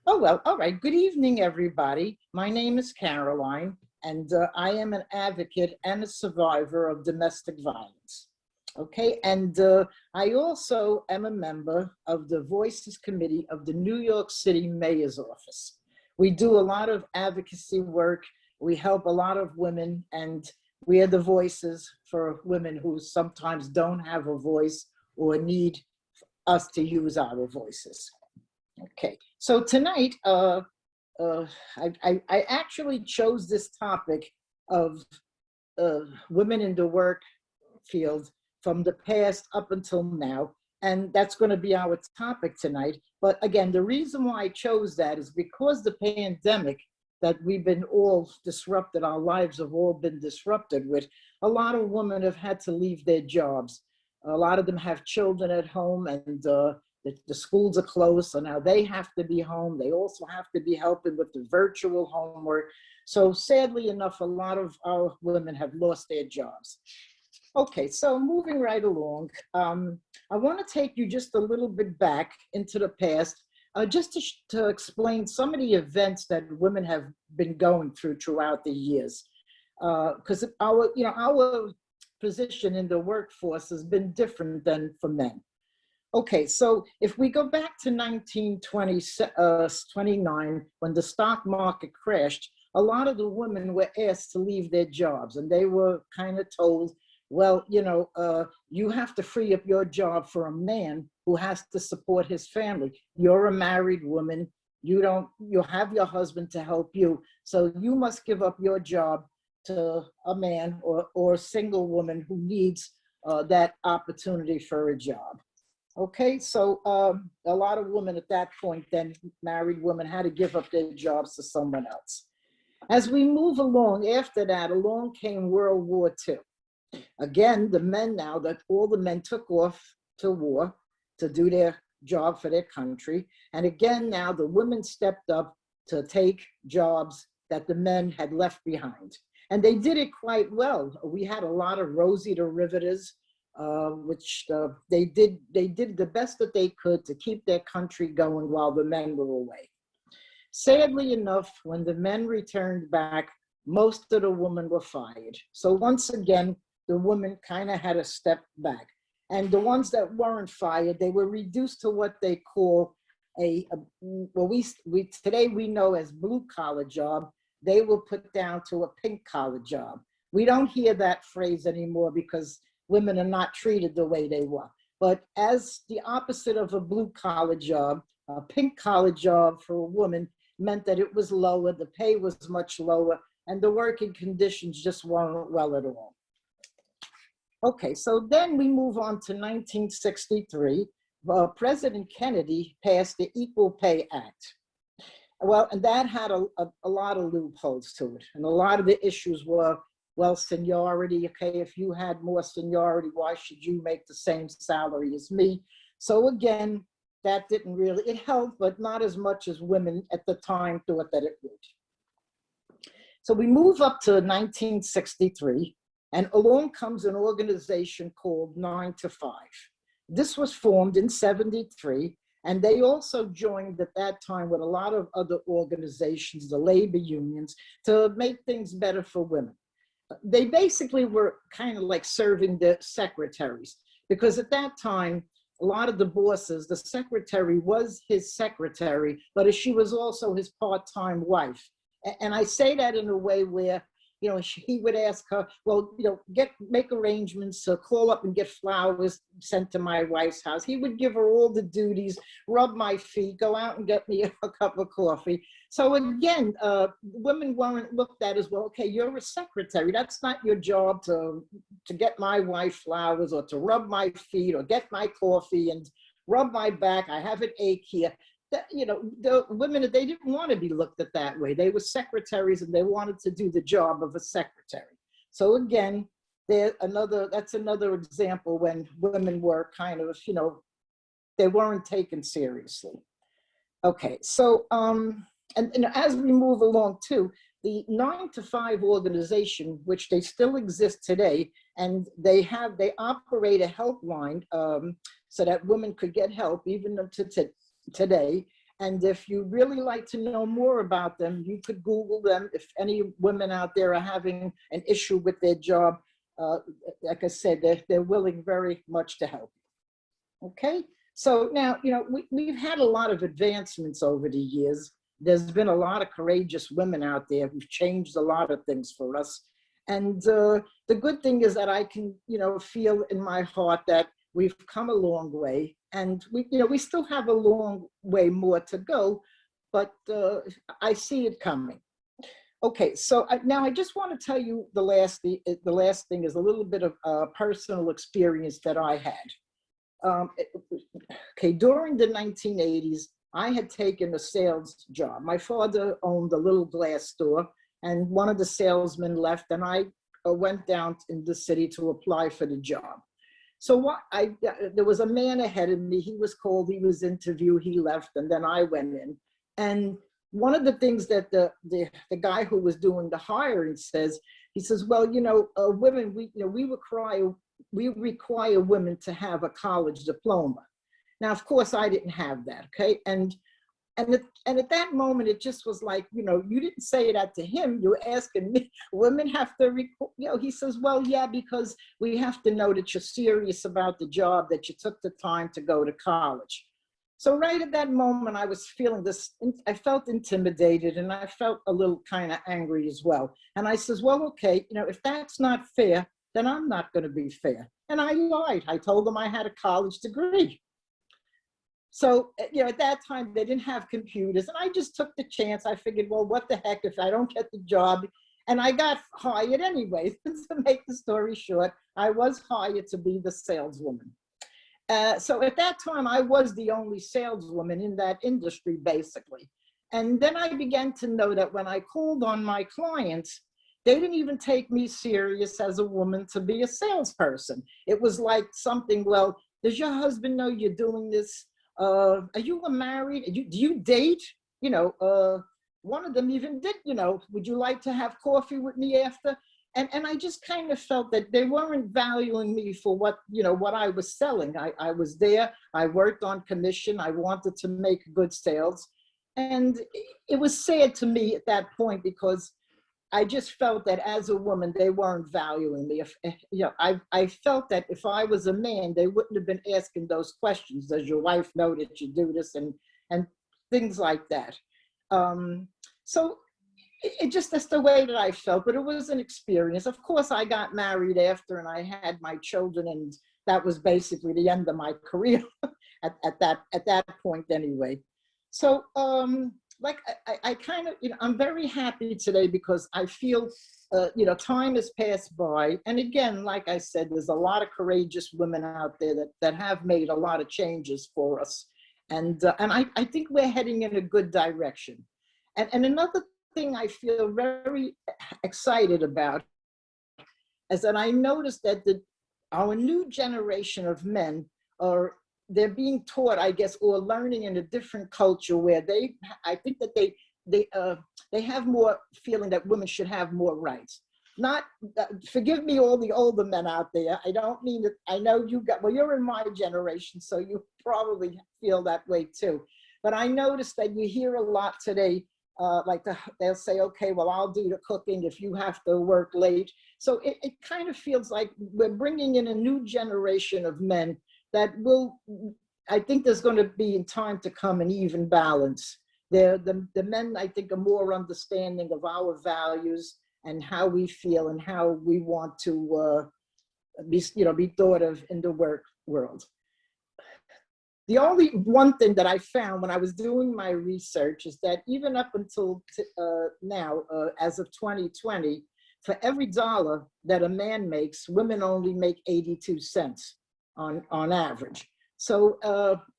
Oh, well, all right. Good evening, everybody. My name is Caroline, and I am an advocate and a survivor of domestic violence. Okay, and I also am a member of the Voices Committee of the New York City Mayor's Office. We do a lot of advocacy work. We help a lot of women, and we are the voices for women who sometimes don't have a voice or need us to use our voices. Okay, so tonight, uh, I actually chose this topic of women in the work field from the past up until now, and that's going to be our topic tonight. But again, the reason why I chose that is because the pandemic that we've been all disrupted, our lives have all been disrupted with. A lot of women have had to leave their jobs. A lot of them have children at home, and the schools are closed, so now they have to be home. They also have to be helping with the virtual homework. So sadly enough, a lot of our women have lost their jobs. Okay, so moving right along, I want to take you just a little bit back into the past, just to explain some of the events that women have been going through throughout the years. Because our position in the workforce has been different than for men. Okay, so if we go back to 1929, when the stock market crashed, a lot of the women were asked to leave their jobs, and they were kind of told, well, you have to free up your job for a man who has to support his family. You're a married woman. You have your husband to help you. So you must give up your job to a man or a single woman who needs that opportunity for a job. Okay, so a lot of women at that point, then married women, had to give up their jobs to someone else. As we move along, after that, along came World War II. Again, all the men took off to war to do their job for their country. And again, now the women stepped up to take jobs that the men had left behind. And they did it quite well. We had a lot of Rosie the Riveters, which they did the best that they could to keep their country going while the men were away. Sadly enough, when the men returned back, most of the women were fired. So once again, the women kind of had to step back. And the ones that weren't fired, they were reduced to what they call today we know as blue collar job. They were put down to a pink collar job. We don't hear that phrase anymore because women are not treated the way they were. But as the opposite of a blue collar job, a pink collar job for a woman meant that it was lower, the pay was much lower, and the working conditions just weren't well at all. Okay, so then we move on to 1963. President Kennedy passed the Equal Pay Act. Well, and that had a lot of loopholes to it. And a lot of the issues were, well, seniority, okay, if you had more seniority, why should you make the same salary as me? So again, that didn't really, it helped, but not as much as women at the time thought that it would. So we move up to 1963, and along comes an organization called 9 to 5. This was formed in 73, and they also joined at that time with a lot of other organizations, the labor unions, to make things better for women. They basically were kind of like serving the secretaries, because at that time, a lot of the bosses, the secretary was his secretary, but she was also his part-time wife. And I say that in a way where, he would ask her, well, make arrangements to call up and get flowers sent to my wife's house. He would give her all the duties, rub my feet, go out and get me a cup of coffee. So again, women weren't looked at as, well, okay, you're a secretary. That's not your job to get my wife flowers or to rub my feet or get my coffee and rub my back. I have an ache here. The women, they didn't want to be looked at that way. They were secretaries and they wanted to do the job of a secretary. So again, that's another example when women were kind of, they weren't taken seriously. Okay, so, and as we move along too, the 9 to 5 organization, which they still exist today, and they operate a helpline so that women could get help even to today. And if you really like to know more about them, you could Google them. If any women out there are having an issue with their job, like I said, they're willing very much to help. Okay, so now, we've had a lot of advancements over the years. There's been a lot of courageous women out there who've changed a lot of things for us. And the good thing is that I can, feel in my heart that we've come a long way, and we still have a long way more to go, but I see it coming. Okay, so now I just want to tell you the last thing is a little bit of personal experience that I had. Okay, during the 1980s, I had taken a sales job. My father owned a little glass store, and one of the salesmen left, and I went down in the city to apply for the job. So there was a man ahead of me. He was called, he was interviewed, he left, and then I went in. And one of the things that the guy who was doing the hiring says, he says, well, women, we require women to have a college diploma. Now, of course, I didn't have that, okay? And at that moment, it just was like, you didn't say that to him. You were asking me, women have to, he says, well, yeah, because we have to know that you're serious about the job, that you took the time to go to college. So right at that moment, I was feeling this, I felt intimidated, and I felt a little kind of angry as well. And I says, well, okay, if that's not fair, then I'm not going to be fair. And I lied. I told them I had a college degree. So, at that time, they didn't have computers, and I just took the chance. I figured, well, what the heck if I don't get the job? And I got hired anyway. To make the story short, I was hired to be the saleswoman. So at that time, I was the only saleswoman in that industry, basically. And then I began to know that when I called on my clients, they didn't even take me serious as a woman to be a salesperson. It was like something, well, does your husband know you're doing this? Are you married? Do you date? One of them even did, would you like to have coffee with me after? And I just kind of felt that they weren't valuing me for what I was selling. I was there, I worked on commission, I wanted to make good sales. And it was sad to me at that point, because I just felt that as a woman, they weren't valuing me. I felt that if I was a man, they wouldn't have been asking those questions. Does your wife know that you do this, and things like that? So that's the way that I felt, but it was an experience. Of course, I got married after, and I had my children, and that was basically the end of my career at that point anyway. So, I kind of, I'm very happy today, because I feel, time has passed by. And again, like I said, there's a lot of courageous women out there that have made a lot of changes for us. And I think we're heading in a good direction. And another thing I feel very excited about is that I noticed that our new generation of men they're being taught, I guess, or learning in a different culture where I think that they have more feeling that women should have more rights. Not, forgive me, all the older men out there. I don't mean that, I know you're in my generation, so you probably feel that way too. But I noticed that you hear a lot today, they'll say, okay, well, I'll do the cooking if you have to work late. So it kind of feels like we're bringing in a new generation of men that I think there's going to be in time to come an even balance. The men, I think, are more understanding of our values and how we feel and how we want to be thought of in the work world. The only one thing that I found when I was doing my research is that even up until now, as of 2020, for every dollar that a man makes, women only make 82 cents on average. So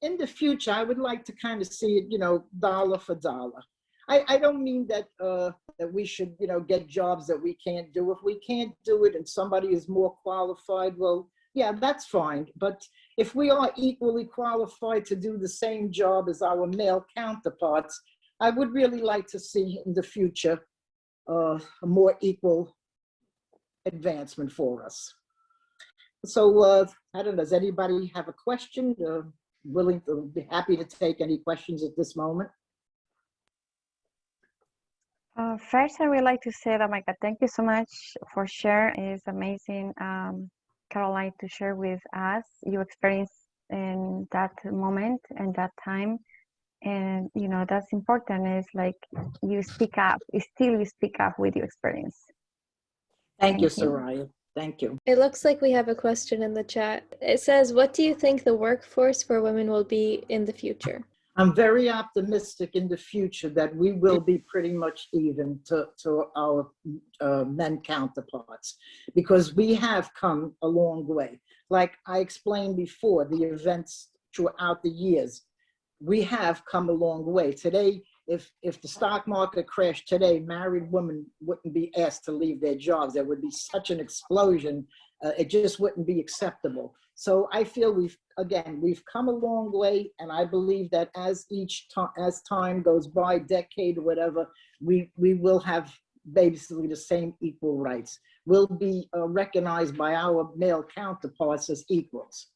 in the future, I would like to kind of see it, dollar for dollar. I don't mean that that we should, get jobs that we can't do. If we can't do it and somebody is more qualified, well, yeah, that's fine. But if we are equally qualified to do the same job as our male counterparts, I would really like to see in the future a more equal advancement for us. So I don't know, does anybody have a question? willing to be happy to take any questions at this moment. First, I would like to say that, Micah, thank you so much for sharing. It's amazing, Caroline, to share with us your experience in that moment and that time. And, you know, that's important. Is like you speak up, you speak up with your experience. Thank you, Soraya. Thank you. It looks like we have a question in the chat. It says, what do you think the workforce for women will be in the future? I'm very optimistic in the future that we will be pretty much even to our men counterparts, because we have come a long way. Like I explained before, the events throughout the years, we have come a long way. Today, if the stock market crashed today, married women wouldn't be asked to leave their jobs. There would be such an explosion. It just wouldn't be acceptable. So I feel we've come a long way, and I believe that as time goes by, decade or whatever, we will have basically the same equal rights. We'll be recognized by our male counterparts as equals.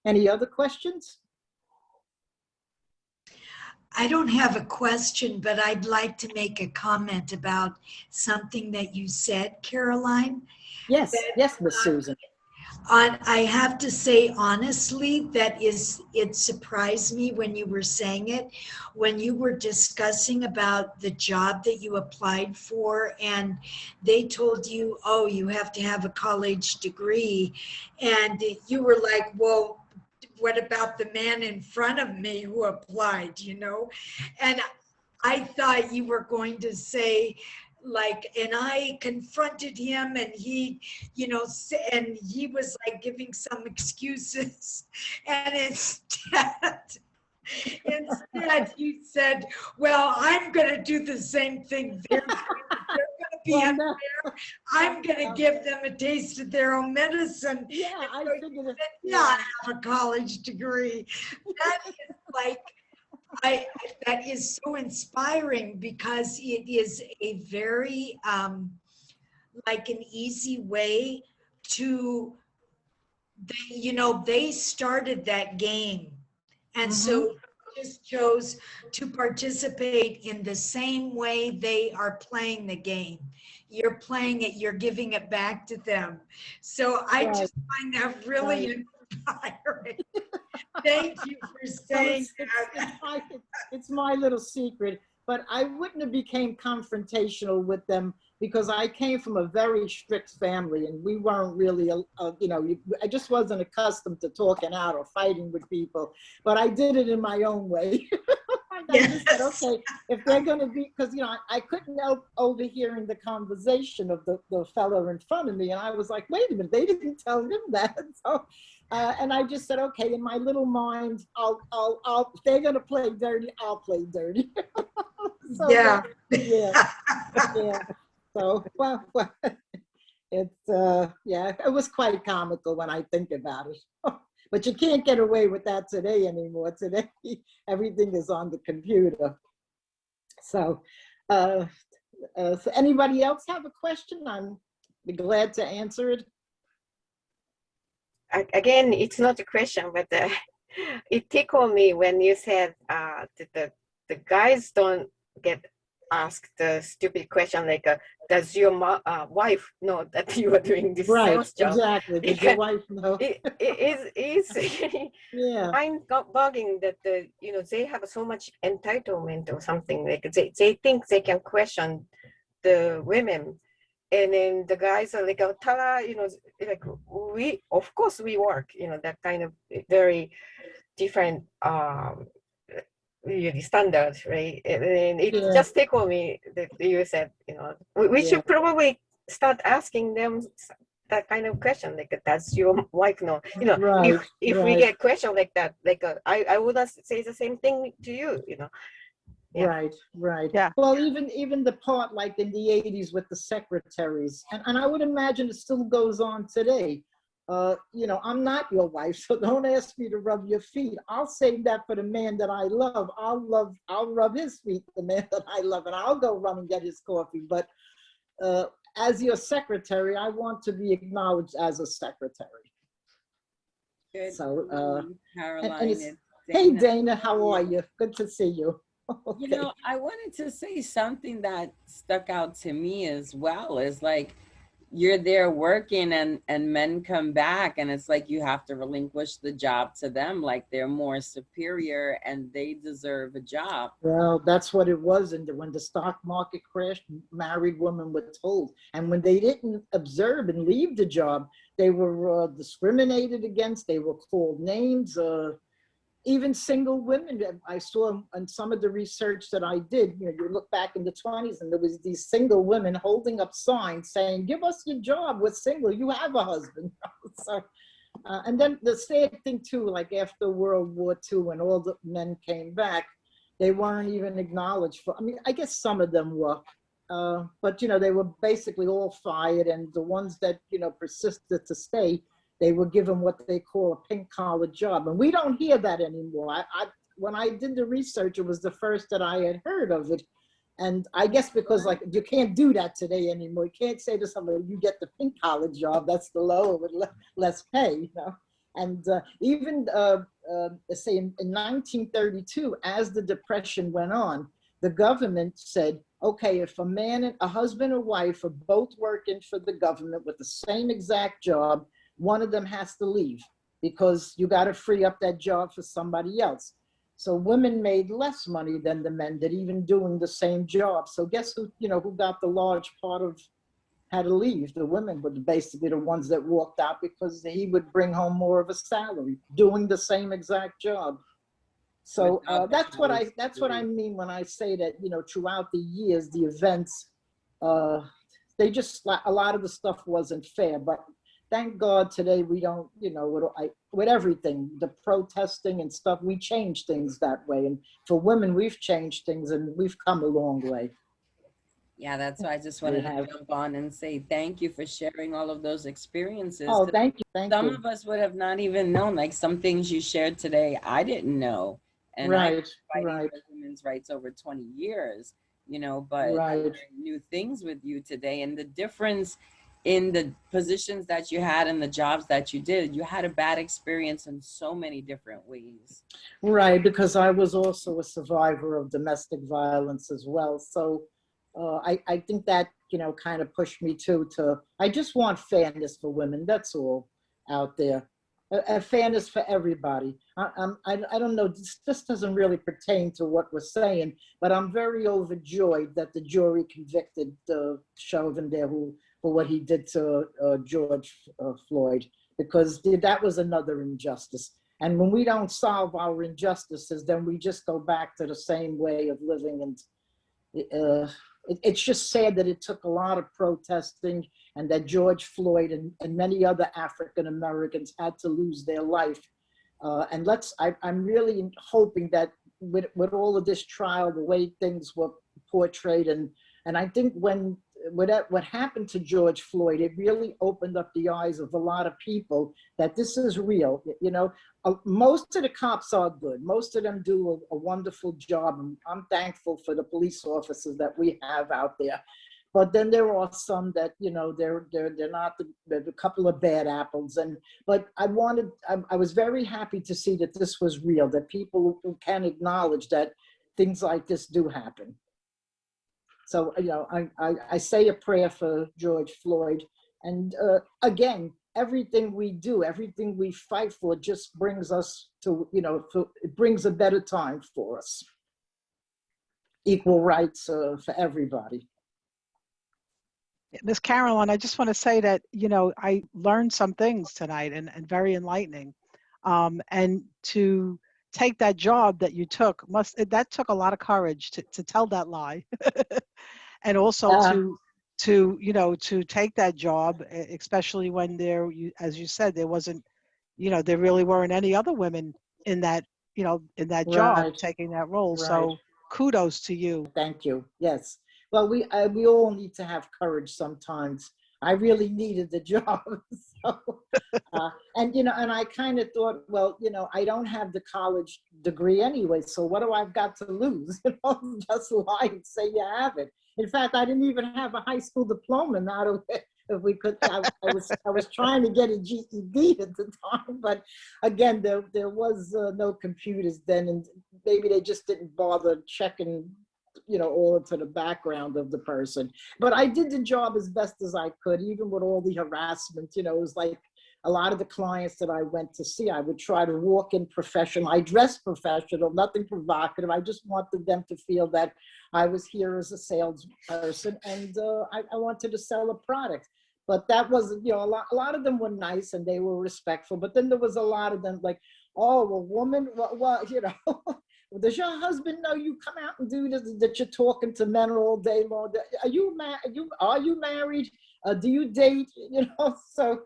Any other questions? I don't have a question, but I'd like to make a comment about something that you said, Caroline. Yes, yes, Miss Susan. I have to say honestly, it surprised me when you were saying it, when you were discussing about the job that you applied for, and they told you, oh, you have to have a college degree, and you were like, well, what about the man in front of me who applied, you know? And I thought you were going to say, like, and I confronted him, and he, you know, and he was like giving some excuses. And instead you said, well, I'm going to do the same thing. They're going to be unfair. I'm going to give them a taste of their own medicine. Yeah, I figured it. Not have a college degree. That is like, that is so inspiring, because it is a very like an easy way to, they started that game, and so just chose to participate in the same way they are playing the game. You're playing it, you're giving it back to them. So I just find that really inspiring. Thank you for saying that. It's my little secret, but I wouldn't have became confrontational with them, because I came from a very strict family, and we weren't really, I just wasn't accustomed to talking out or fighting with people, but I did it in my own way. I just said, okay, if they're going to be, because, I couldn't help overhearing the conversation of the fellow in front of me, and I was like, wait a minute, they didn't tell him that. So, and I just said, okay, in my little mind, if they're going to play dirty, I'll play dirty. So, yeah. So, well, it was quite comical when I think about it. But you can't get away with that today anymore. Today, everything is on the computer. So, so anybody else have a question? I'm glad to answer it. Again, it's not a question, but it tickled me when you said that the guys don't get asked the stupid question like, does your wife know that you are doing this sales job? Exactly. Does your wife know? It's yeah. mind-boggling that they have so much entitlement or something. Like they think they can question the women. And then the guys are like, oh, Tara, like of course we work, that kind of very different really standards, right? And it just tickled me that you said, we should probably start asking them that kind of question, like, does your wife know? If we get a question like that, like I would say the same thing to you, Yeah. Right. Yeah. Well, even the part like in the 80s with the secretaries, and I would imagine it still goes on today. I'm not your wife, so don't ask me to rub your feet. I'll save that for the man that I love. I'll rub his feet, the man that I love, and I'll go run and get his coffee. But as your secretary, I want to be acknowledged as a secretary. Good So, evening, and Caroline. it's, It's hey, Dana. Dana, How are how are you? you? Good to see you. You Okay. know, I wanted to say something that stuck out to me as well. Is like you're there working and men come back and it's like you have to relinquish the job to them, like they're more superior and they deserve a job. Well, that's what it was. And when the stock market crashed, married women were told. And when they didn't observe and leave the job, they were discriminated against. They were called names. Even single women, I saw in some of the research that I did, you know, you look back in the 20s and there was these single women holding up signs saying, give us your job, we're single, you have a husband. So, and then the sad thing too, like after World War II, when all the men came back, they weren't even acknowledged for, I mean, I guess some of them were, but you know, they were basically all fired, and the ones that, you know, persisted to stay, they were given what they call a pink collar job. And we don't hear that anymore. When I did the research, it was the first that I had heard of it. And I guess because like you can't do that today anymore. You can't say to somebody, you get the pink collar job, that's the lower with less pay, you know. And even say in 1932, as the Depression went on, the government said, okay, if a man and a husband or wife are both working for the government with the same exact job, one of them has to leave because you got to free up that job for somebody else. So women made less money than the men did, even doing the same job. So guess who, you know, who got the large part of had to leave? The women were basically the ones that walked out because he would bring home more of a salary doing the same exact job. So Without the college that's what I degree. mean when I say that, you know, throughout the years, the events, uh, they just, a lot of the stuff wasn't fair. But thank God today we don't, you know, with everything, the protesting and stuff, we change things that way. And for women, we've changed things and we've come a long way. Yeah, that's why I just We wanted to have. jump on and say thank you for sharing all of those experiences. Oh, 'Cause thank you. Thank some you. of us would have not even known, like some things you shared today, I didn't know. And I've Right, been fighting right, for women's rights over 20 years, you know, but I right. learned new things with you today. And the difference in the positions that you had and the jobs that you did, you had a bad experience in so many different ways. Right, because I was also a survivor of domestic violence as well. So I think that, you know, kind of pushed me too I just want fairness for women. That's all out there. Fairness for everybody. I don't know, this doesn't really pertain to what we're saying, but I'm very overjoyed that the jury convicted Chauvin there for what he did to George Floyd, because that was another injustice. And when we don't solve our injustices, then we just go back to the same way of living. And it's just sad that it took a lot of protesting and that George Floyd and many other African Americans had to lose their life. And I'm really hoping that with all of this trial, the way things were portrayed, and I think what happened to George Floyd, it really opened up the eyes of a lot of people that this is real. You know, most of the cops are good. Most of them do a wonderful job. And I'm thankful for the police officers that we have out there. But then there are some that, you know, they're not they're a couple of bad apples. But I was very happy to see that this was real, that people who can acknowledge that things like this do happen. So, you know, I say a prayer for George Floyd. And again, everything we do, everything we fight for just brings us to, you know, it brings a better time for us. Equal rights for everybody. Miss Caroline, I just want to say that, you know, I learned some things tonight and very enlightening. And to take that job that you took, that took a lot of courage to tell that lie. And also to you know, to take that job, especially when there, as you said, there wasn't, you know, there really weren't any other women in that, you know, in that job taking that role. Right. So kudos to you. Thank you. Yes. Well, we all need to have courage sometimes. I really needed the job. So, and, you know, and I kind of thought, well, you know, I don't have the college degree anyway, so what do I've got to lose? You know, just lie and say you have it. In fact, I didn't even have a high school diploma. Now if we could. I was trying to get a GED at the time, but again, there was no computers then, and maybe they just didn't bother checking, all into the background of the person. But I did the job as best as I could, even with all the harassment. It was like a lot of the clients that I went to see, I would try to walk in professional. I dressed professional, nothing provocative. I just wanted them to feel that I was here as a salesperson, and I wanted to sell a product. But that wasn't, a lot of them were nice and they were respectful. But then there was a lot of them like, oh, a woman, well, does your husband know you come out and do this, that you're talking to men all day long? Are you married? Do you date? So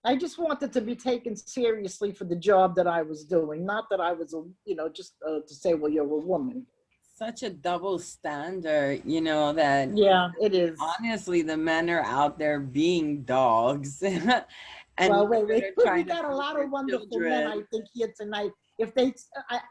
I just wanted to be taken seriously for the job that I was doing, not that I was, just to say, well, you're a woman. Such a double standard, that yeah, it is. Honestly, the men are out there being dogs. And well, wait. We got a lot of wonderful men, I think, here tonight. If they,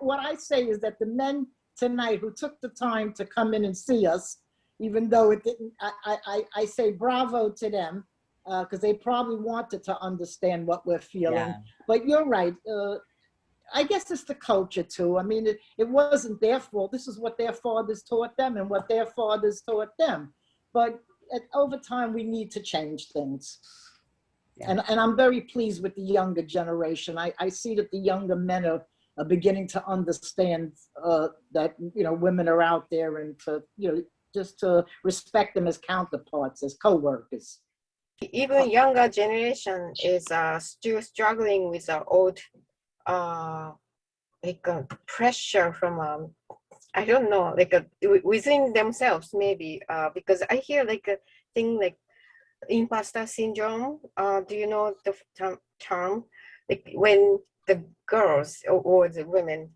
what I say is that the men tonight who took the time to come in and see us, even though it didn't, I say bravo to them, because they probably wanted to understand what we're feeling. Yeah. But you're right. I guess it's the culture too. I mean, it wasn't their fault. This is what their fathers taught them and what their fathers taught them. But over time, we need to change things. Yeah. And I'm very pleased with the younger generation. I see that the younger men are beginning to understand that, women are out there, and to, just to respect them as counterparts, as co-workers. Even younger generation is still struggling with the old pressure from I don't know, within themselves, maybe, because I hear a thing like Impasta syndrome. Do you know the term? Like when the girls or the women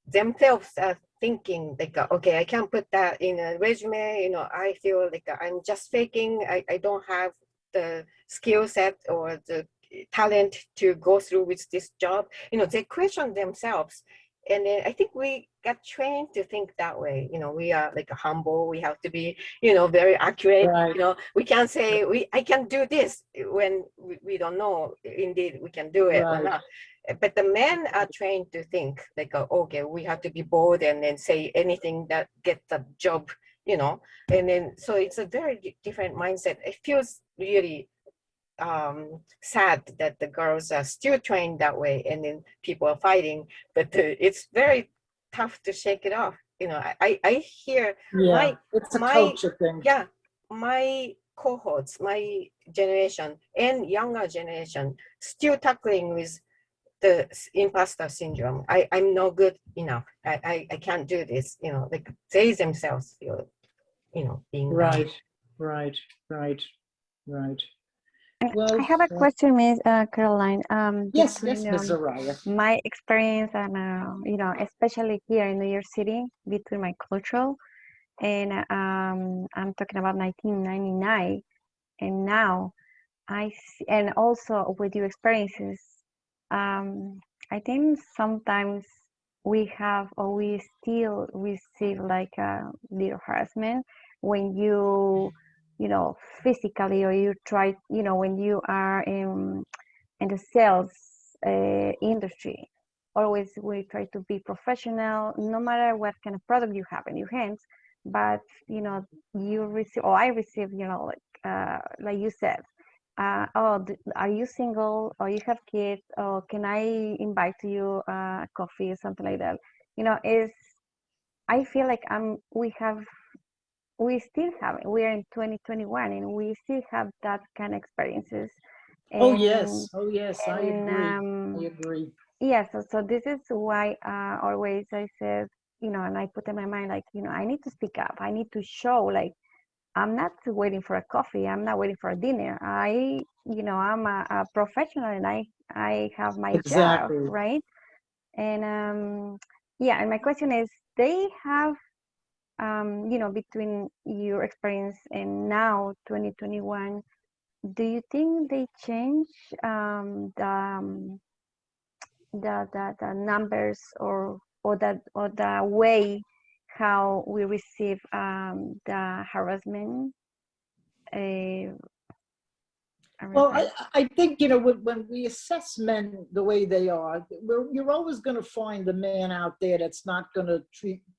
themselves are thinking okay, I can't put that in a resume. I feel like I'm just faking. I don't have the skill set or the talent to go through with this job. They question themselves. And then I think we got trained to think that way. We are humble. We have to be, very accurate. Right. We can't say I can do this when we don't know indeed we can do it, right, or not. But the men are trained to think okay, we have to be bold and then say anything that gets the job, and then so it's a very different mindset. It feels really sad that the girls are still trained that way, and then people are fighting, but it's very tough to shake it off. I hear it's a culture thing. Yeah, my cohorts, my generation and younger generation still tackling with the imposter syndrome. I'm not good enough. I can't do this. They themselves feel, being right. Well, I have a question, Miss Caroline. Yes, Miss Araya. My experience, and especially here in New York City, between my cultural, and I'm talking about 1999, and now I see, and also with your experiences, I think sometimes we have or we still receive little harassment when you physically, or you try, when you are in the sales industry. Always we try to be professional, no matter what kind of product you have in your hands. But you receive, or I receive, like you said, are you single, or you have kids, or can I invite you coffee or something like that? Is I feel like we still have it. We are in 2021 and we still have that kind of experiences. And, oh yes, I agree. Yeah, so this is why always I said, and I put in my mind, I need to speak up. I need to show, I'm not waiting for a coffee. I'm not waiting for a dinner. I'm a professional, and I have my job, right? And and my question is, they have between your experience and now 2021, do you think they change the numbers or the way how we receive the harassment Well, everything. I think, you know, when we assess men the way they are, you're always going to find a man out there that's not going to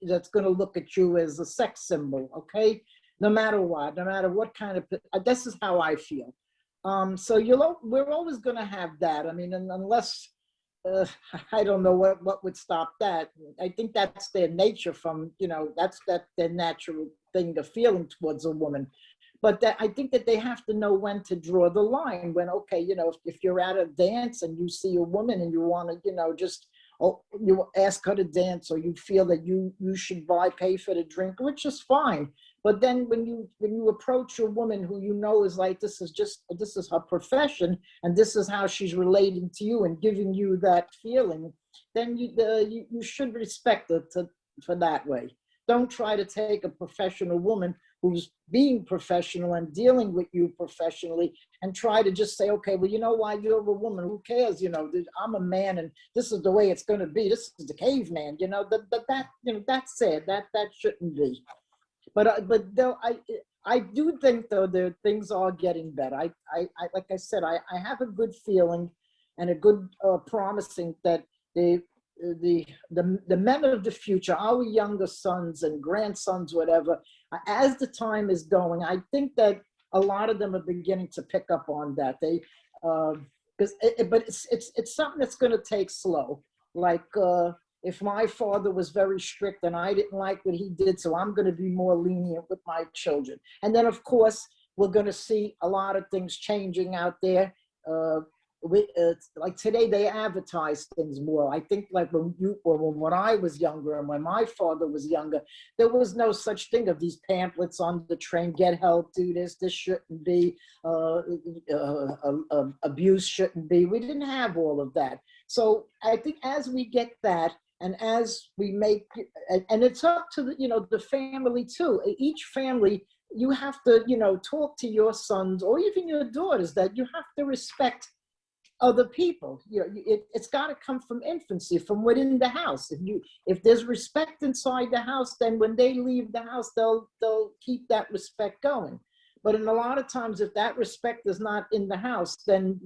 that's going to look at you as a sex symbol, okay? No matter what kind of, this is how I feel. So we're always going to have that. I mean, unless, I don't know what would stop that. I think that's their nature from, you know, that's their natural thing, the feeling towards a woman. But that, I think that they have to know when to draw the line. When, okay, you know, if you're at a dance and you see a woman and you want to, you know, just, oh, you ask her to dance, or you feel that you should pay for the drink, which is fine. But then when you approach a woman who you know is like, this is her profession, and this is how she's relating to you and giving you that feeling, then you should respect her for that way. Don't try to take a professional woman who's being professional and dealing with you professionally and try to just say, okay, well, you know why, you're a woman, who cares? You know, I'm a man and this is the way it's going to be. This is the caveman, you know, that, you know, that's sad. That shouldn't be. But though I do think though that things are getting better. I like I said, I have a good feeling and a good promising that the men of the future, our younger sons and grandsons, whatever, as the time is going, I think that a lot of them are beginning to pick up on that. They, because but it's something that's going to take slow. Like if my father was very strict and I didn't like what he did, so I'm going to be more lenient with my children. And then of course we're going to see a lot of things changing out there. Like today they advertise things more. I think like when I was younger and when my father was younger, there was no such thing of these pamphlets on the train, get help, do this shouldn't be, abuse shouldn't be. We didn't have all of that. So I think as we get that, and as we make, and it's up to the, you know, the family too. Each family, you have to, you know, talk to your sons or even your daughters that you have to respect other people. You know, it's got to come from infancy, from within the house. If there's respect inside the house, then when they leave the house, they'll keep that respect going. But in a lot of times, if that respect is not in the house, then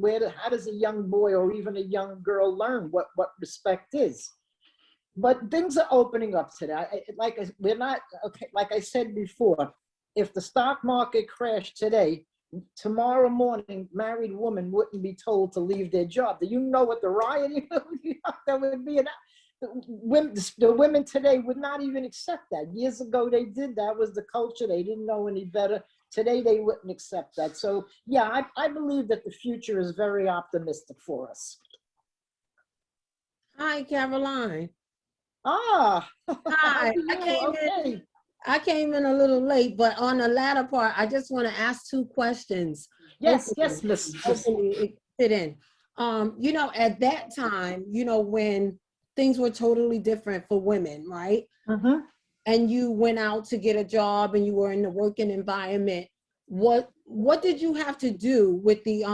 how does a young boy or even a young girl learn what respect is? But things are opening up today. We're not okay. Like I said before, if the stock market crashed today, tomorrow morning, married women wouldn't be told to leave their job. Do you know what the rioting that would be? The women today would not even accept that. Years ago, they did. That was the culture. They didn't know any better. Today, they wouldn't accept that. So, yeah, I believe that the future is very optimistic for us. Hi, Caroline. Ah, Hi. I came in a little late, but on the latter part, I just want to ask two questions. Yes, Miss. Hopefully it fit in. You know, at that time, you know, when things were totally different for women, right? Mm-hmm. And you went out to get a job and you were in the working environment. What did you have to do with the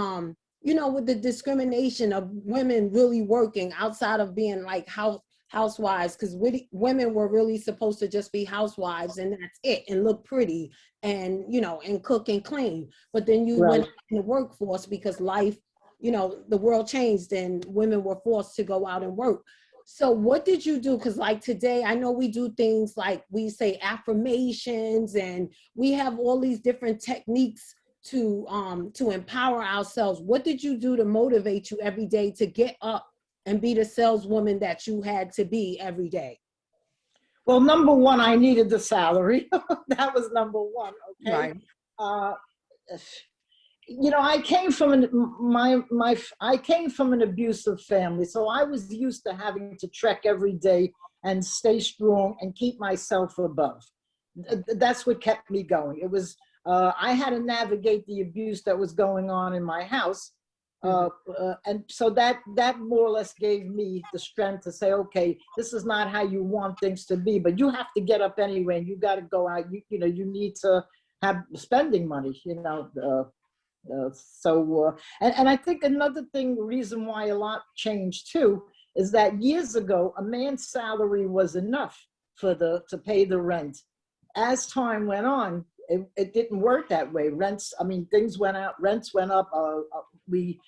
you know, with the discrimination of women really working outside of being like housewives, because women were really supposed to just be housewives and that's it, and look pretty and, you know, and cook and clean. But then you went in the workforce because life, you know, the world changed and women were forced to go out and work. So what did you do? Because like today, I know we do things like we say affirmations and we have all these different techniques to empower ourselves. What did you do to motivate you every day to get up and be the saleswoman that you had to be every day? Well, number one, I needed the salary. That was number one. Okay. Right. You know, I came from an abusive family, so I was used to having to trek every day and stay strong and keep myself above. That's what kept me going. It was I had to navigate the abuse that was going on in my house. And so that more or less gave me the strength to say, okay, this is not how you want things to be, but you have to get up anyway, and you got to go out. You know, you need to have spending money, you know. And I think another reason why a lot changed too, is that years ago, a man's salary was enough to pay the rent. As time went on, it didn't work that way. Rents, I mean, things went out, rents went up. We,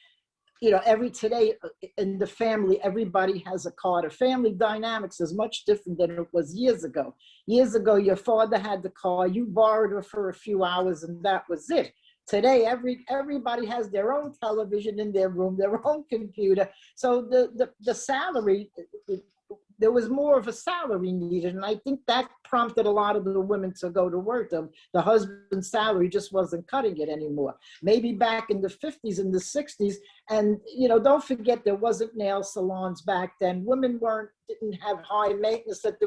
you know, today in the family, everybody has a car. The family dynamics is much different than it was years ago. Years ago, your father had the car, you borrowed her for a few hours, and that was it. Today, everybody has their own television in their room, their own computer. So the salary, there was more of a salary needed. And I think that prompted a lot of the women to go to work. The husband's salary just wasn't cutting it anymore. Maybe back in the 50s and the 60s. And, you know, don't forget, there wasn't nail salons back then. Women didn't have high maintenance that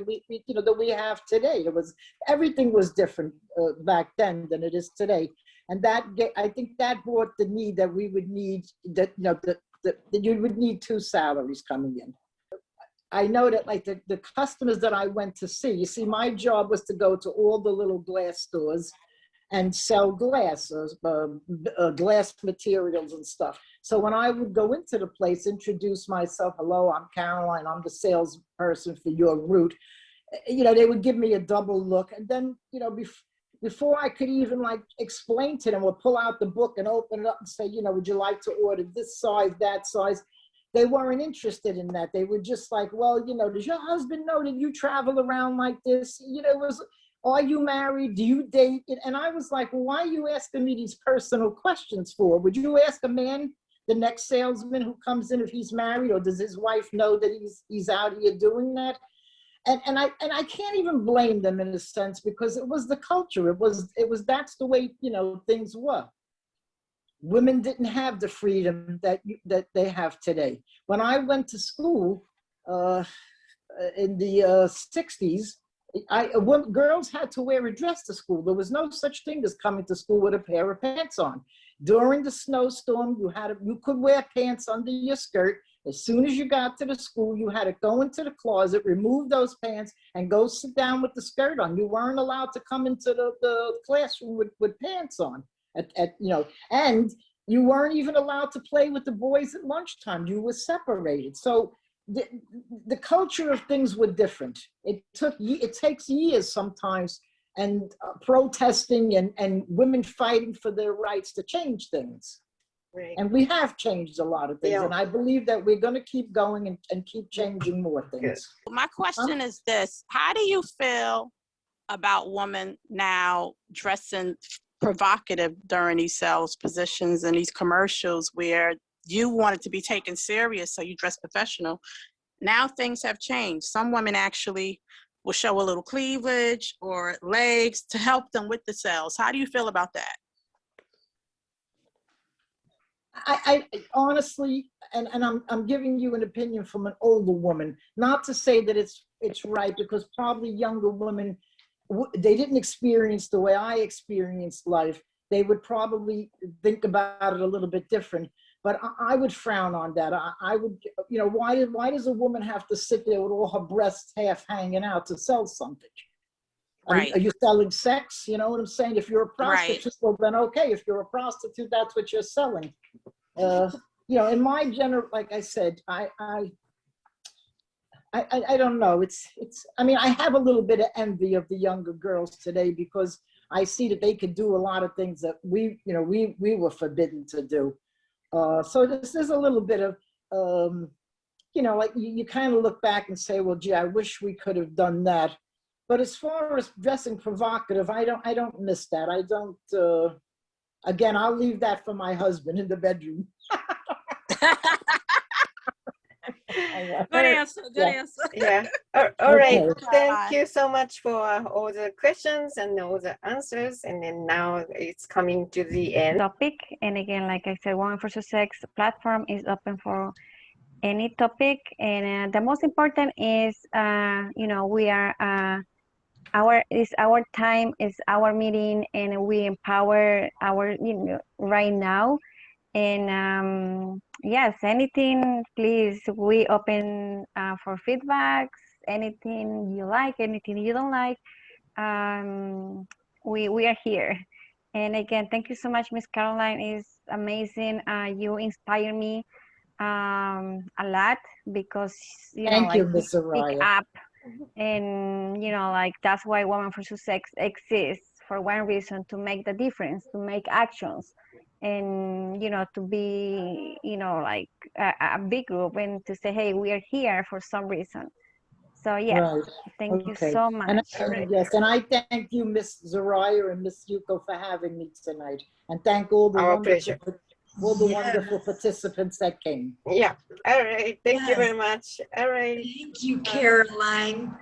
we have today. Everything was different back then than it is today. And I think that brought the need that we would need, that you would need two salaries coming in. I know that like the customers that I went to see, you see, my job was to go to all the little glass stores and sell glass materials and stuff. So when I would go into the place, introduce myself, hello, I'm Caroline, I'm the salesperson for your route. You know, they would give me a double look. And then, you know, before I could even like explain to them or pull out the book and open it up and say, you know, would you like to order this size, that size? They weren't interested in that. They were just like, well, you know, does your husband know that you travel around like this? You know, are you married? Do you date? And I was like, well, why are you asking me these personal questions for? Would you ask a man, the next salesman who comes in, if he's married, or does his wife know that he's out here doing that? And I can't even blame them in a sense, because it was the culture. That's the way, you know, things were. Women didn't have the freedom that they have today. When I went to school in the 60s, girls had to wear a dress to school. There was no such thing as coming to school with a pair of pants on. During the snowstorm, you could wear pants under your skirt. As soon as you got to the school, you had to go into the closet, remove those pants, and go sit down with the skirt on. You weren't allowed to come into the classroom with pants on. You know, and you weren't even allowed to play with the boys at lunchtime. You were separated. So the culture of things were different. It takes years sometimes, and protesting and women fighting for their rights to change things. Right. And we have changed a lot of things. Yeah. And I believe that we're going to keep going and keep changing more things. My question is this: how do you feel about women now dressing provocative during these sales positions and these commercials where you wanted to be taken serious, so you dress professional? Now things have changed. Some women actually will show a little cleavage or legs to help them with the sales. How do you feel about that? I honestly, and I'm giving you an opinion from an older woman, not to say that it's right, because probably younger women, they didn't experience the way I experienced life. They would probably think about it a little bit different, but I would frown on that. I would, you know, why does a woman have to sit there with all her breasts half hanging out to sell something? Right. Are you selling sex? You know what I'm saying? If you're a prostitute, right, well, then okay. If you're a prostitute, that's what you're selling. You know, in my like I said, I don't know. I mean, I have a little bit of envy of the younger girls today, because I see that they could do a lot of things that we were forbidden to do. So this is a little bit of, you know, like you kind of look back and say, well, gee, I wish we could have done that. But as far as dressing provocative, I don't miss that. I don't, again, I'll leave that for my husband in the bedroom. Good answer. Good answer. Yeah. All right. Thank you so much for all the questions and all the answers. And then now it's coming to the end. Topic. And again, like I said, Women for Success platform is open for any topic. And the most important is, you know, we are, our time, is our meeting, and we empower our, you know, right now. And yes, anything, please, we open for feedbacks, anything you like, anything you don't like, we are here. And again, thank you so much, Miss Caroline. It's amazing. You inspire me a lot, because, you know, like, you speak up, and, you know, like, that's why Women for Success exists, for one reason, to make the difference, to make actions, and to be like a big group, and to say, hey, we are here for some reason. So yes, Right. thank you Okay. so And much. yes, and I thank you, Miss Zaraya and Miss Yuko, for having me tonight, and thank all the Our wonderful, pleasure. all the Yes. wonderful participants that came. Yeah. All right. Thank you Yes. very much. All right. Thank you, Caroline.